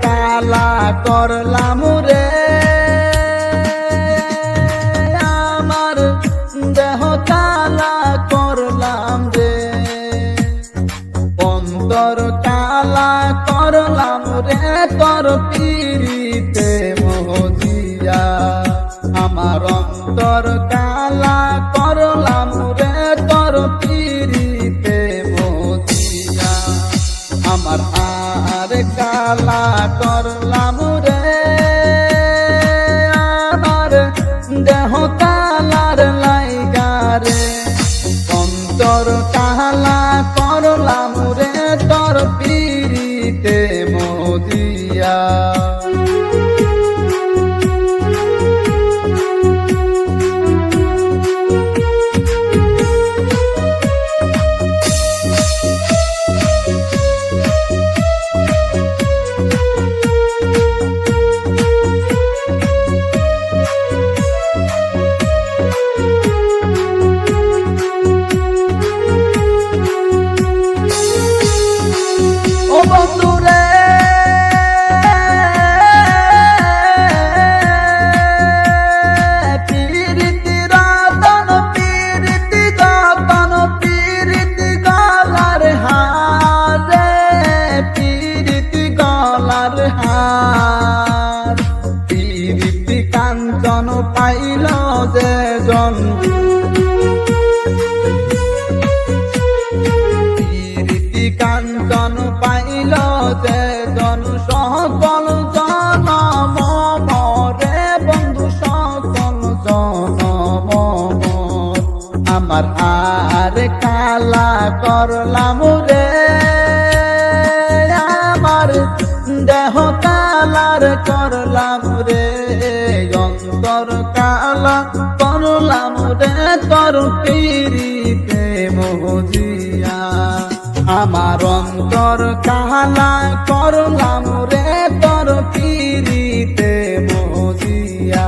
কালা করলাম রে আমার দেহ কালা করলাম রে অন্তর কালা করলাম রে তোর পীড়িতে মজিয়া আমার অন্তর কালা করলাম রে তোর পীড়িতে মজিয়া আমার কালা করলাম রে আমার দেহ কালার লাইগা রে অন্তর কালা করলাম রে তোর পীড়িতে মজিয়া বন্ধুরে পীড়িতি রতন পীড়িতি যতন পীড়িতি গলার হারে পীড়িতি গলার হার পীড়িতি কাঞ্চন পাইল যে জন কাঞ্চন পাইল যে জন সকল জনম মরে বন্ধু সকল জনম আমার আর কালা করলাম রে আমার দেহ কালার করলাম রে অন্তর কালা করলাম রে তোর পীড়িতে মজিয়া আমার অন্তর কালা করলাম রে তোর পীড়িতে মজিয়া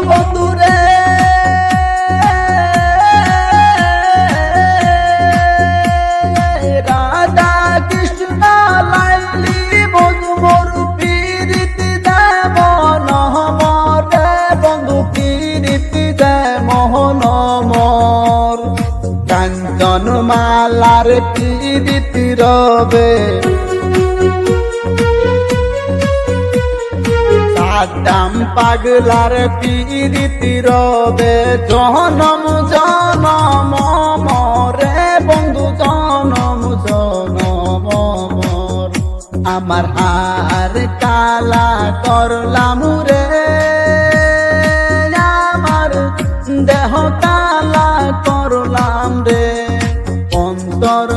বন্ধুরে রাধা কৃষ্ণ লাইলি মধুমর পীড়িতি দেব নহমরে বন্ধু পীড়িতি দেব নহমর কাঞ্চন মালার পীড়িতি রবে আদাম পাগলার পীড়িতি রবে জনম জনম মরে বন্ধু জনম জনম মর আমার আর কালা করলাম রে আমার দেহ কালা করলাম রে অন্তর